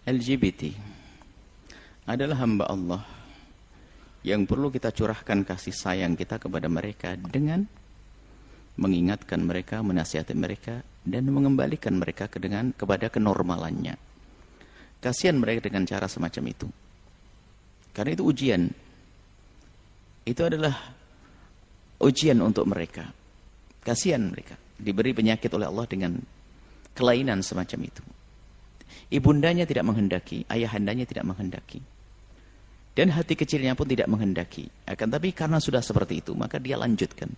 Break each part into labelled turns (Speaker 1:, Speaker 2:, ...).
Speaker 1: LGBT adalah hamba Allah yang perlu kita curahkan kasih sayang kita kepada mereka dengan mengingatkan mereka, menasihati mereka, dan mengembalikan mereka kepada kenormalannya. Kasihan mereka dengan cara semacam itu. Karena itu ujian. Itu adalah ujian untuk mereka. Kasihan mereka. Diberi penyakit oleh Allah dengan kelainan semacam itu. Ibundanya tidak menghendaki, ayahandanya tidak menghendaki. Dan hati kecilnya pun tidak menghendaki. Akan tapi karena sudah seperti itu, maka dia lanjutkan.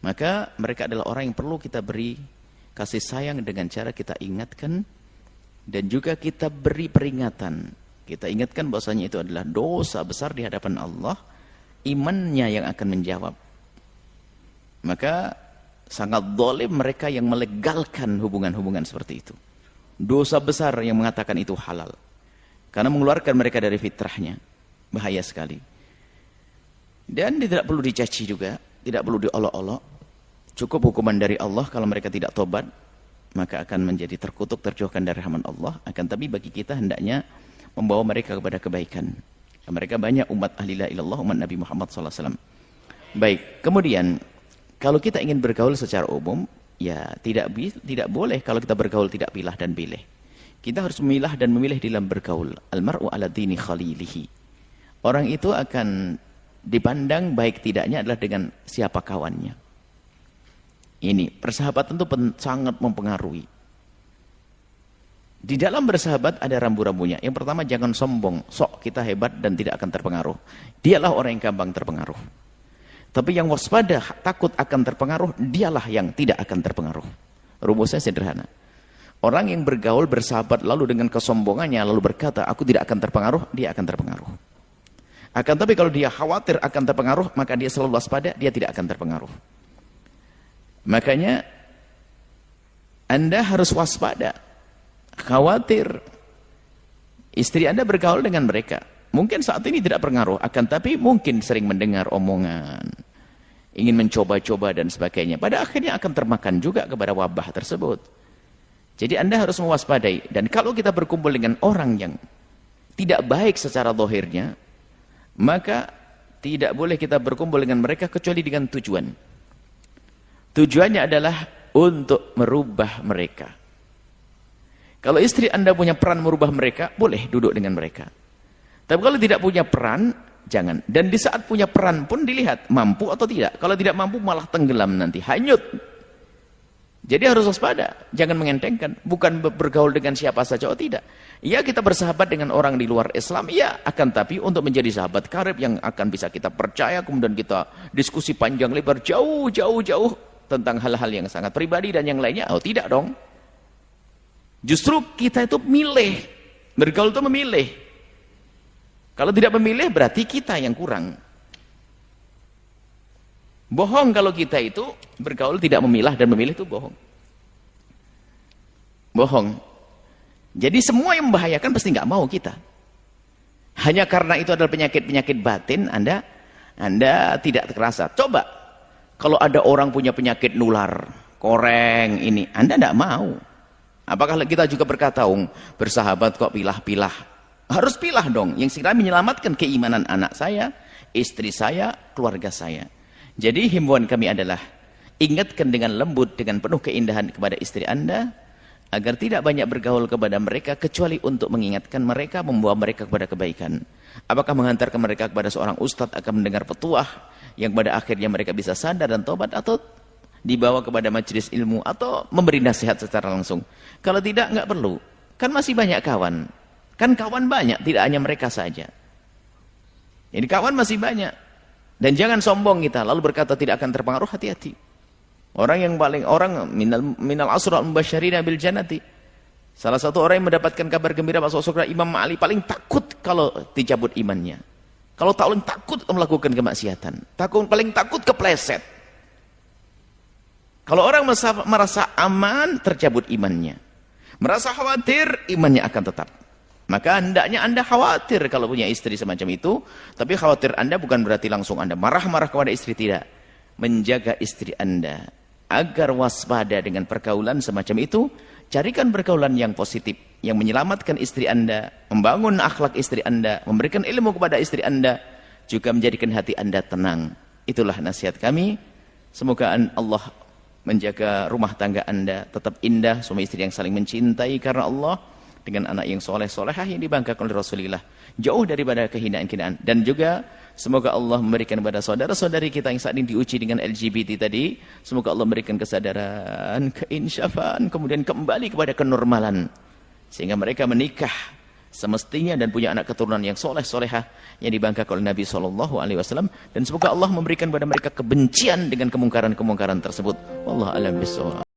Speaker 1: Maka mereka adalah orang yang perlu kita beri kasih sayang dengan cara kita ingatkan dan juga kita beri peringatan. Kita ingatkan bahwasanya itu adalah dosa besar di hadapan Allah, imannya yang akan menjawab. Maka sangat zalim mereka yang melegalkan hubungan-hubungan seperti itu. Dosa besar yang mengatakan itu halal. Karena mengeluarkan mereka dari fitrahnya. Bahaya sekali. Dan tidak perlu dicaci juga. Tidak perlu diolok-olok. Cukup hukuman dari Allah kalau mereka tidak tobat. Maka akan menjadi terkutuk, terjauhkan dari rahmat Allah. Akan tapi bagi kita hendaknya membawa mereka kepada kebaikan. Mereka banyak umat ahli la ilallah, umat Nabi Muhammad SAW. Baik, kemudian kalau kita ingin bergaul secara umum, ya tidak boleh kalau kita bergaul tidak pilah dan pilih. Kita harus memilah dan memilih dalam bergaul. Al-mar'u ala dini khalilihi. Orang itu akan dipandang baik tidaknya adalah dengan siapa kawannya. Ini persahabatan itu sangat mempengaruhi. Di dalam bersahabat ada rambu-rambunya. Yang pertama, jangan sombong, sok kita hebat dan tidak akan terpengaruh. Dialah orang yang gampang terpengaruh. Tapi yang waspada, takut akan terpengaruh, dialah yang tidak akan terpengaruh. Rumusnya sederhana. Orang yang bergaul, bersahabat, lalu dengan kesombongannya, lalu berkata, aku tidak akan terpengaruh, dia akan terpengaruh. Akan tapi kalau dia khawatir akan terpengaruh, maka dia selalu waspada, dia tidak akan terpengaruh. Makanya, Anda harus waspada. Khawatir istri Anda bergaul dengan mereka. Mungkin saat ini tidak pengaruh, akan tapi mungkin sering mendengar omongan, ingin mencoba-coba dan sebagainya. Pada akhirnya akan termakan juga kepada wabah tersebut. Jadi Anda harus mewaspadai. Dan kalau kita berkumpul dengan orang yang tidak baik secara zahirnya, maka tidak boleh kita berkumpul dengan mereka kecuali dengan tujuan. Tujuannya adalah untuk merubah mereka. Kalau istri Anda punya peran merubah mereka, boleh duduk dengan mereka. Tapi kalau tidak punya peran, jangan. Dan di saat punya peran pun dilihat, mampu atau tidak. Kalau tidak mampu malah tenggelam nanti, hanyut. Jadi harus waspada, jangan mengentengkan. Bukan bergaul dengan siapa saja, oh tidak. Ya kita bersahabat dengan orang di luar Islam, ya akan tapi untuk menjadi sahabat karib yang akan bisa kita percaya, kemudian kita diskusi panjang lebar, jauh tentang hal-hal yang sangat pribadi dan yang lainnya, oh tidak dong. Justru kita itu milih, bergaul itu memilih. Kalau tidak memilih berarti kita yang kurang. Bohong kalau kita itu bergaul tidak memilah dan memilih itu bohong. Bohong. Jadi semua yang membahayakan pasti nggak mau kita. Hanya karena itu adalah penyakit-penyakit batin, Anda tidak terasa. Coba kalau ada orang punya penyakit nular, koreng ini, Anda tidak mau. Apakah kita juga berkata, bersahabat kok pilah-pilah? Harus pilah dong, yang segera menyelamatkan keimanan anak saya, istri saya, keluarga saya. Jadi himbauan kami adalah, ingatkan dengan lembut, dengan penuh keindahan kepada istri Anda, agar tidak banyak bergaul kepada mereka, kecuali untuk mengingatkan mereka, membawa mereka kepada kebaikan. Apakah menghantarkan mereka kepada seorang ustadz akan mendengar petuah, yang pada akhirnya mereka bisa sadar dan tobat, atau dibawa kepada majelis ilmu, atau memberi nasihat secara langsung. Kalau tidak, nggak perlu. Kan masih banyak kawan. Kan kawan banyak, tidak hanya mereka saja. Jadi kawan masih banyak. Dan jangan sombong kita, lalu berkata tidak akan terpengaruh, hati-hati. Orang minal asra al-mubasysyirina bil jannati. Salah satu orang yang mendapatkan kabar gembira masuk surga, Imam Ali, paling takut kalau dicabut imannya. Kalau paling takut melakukan kemaksiatan. Paling takut kepleset. Kalau orang merasa aman, tercabut imannya. Merasa khawatir, imannya akan tetap. Maka hendaknya Anda khawatir kalau punya istri semacam itu. Tapi khawatir Anda bukan berarti langsung Anda marah-marah kepada istri, tidak. Menjaga istri Anda agar waspada dengan pergaulan semacam itu. Carikan pergaulan yang positif. yang menyelamatkan istri Anda, membangun akhlak istri Anda, memberikan ilmu kepada istri Anda, juga menjadikan hati Anda tenang. Itulah nasihat kami. Semoga Allah menjaga rumah tangga Anda tetap indah, suami istri yang saling mencintai karena Allah, dengan anak yang soleh-solehah yang dibanggakan oleh Rasulullah, jauh daripada kehinaan-kehinaan. Dan juga semoga Allah memberikan kepada saudara-saudari kita yang saat ini diuji dengan LGBT tadi, semoga Allah memberikan kesadaran, keinsyafan, kemudian kembali kepada kenormalan, sehingga mereka menikah semestinya dan punya anak keturunan yang soleh-solehah yang dibanggakan oleh Nabi SAW. Dan semoga Allah memberikan kepada mereka kebencian dengan kemungkaran-kemungkaran tersebut. Wallahu a'lam bishawab.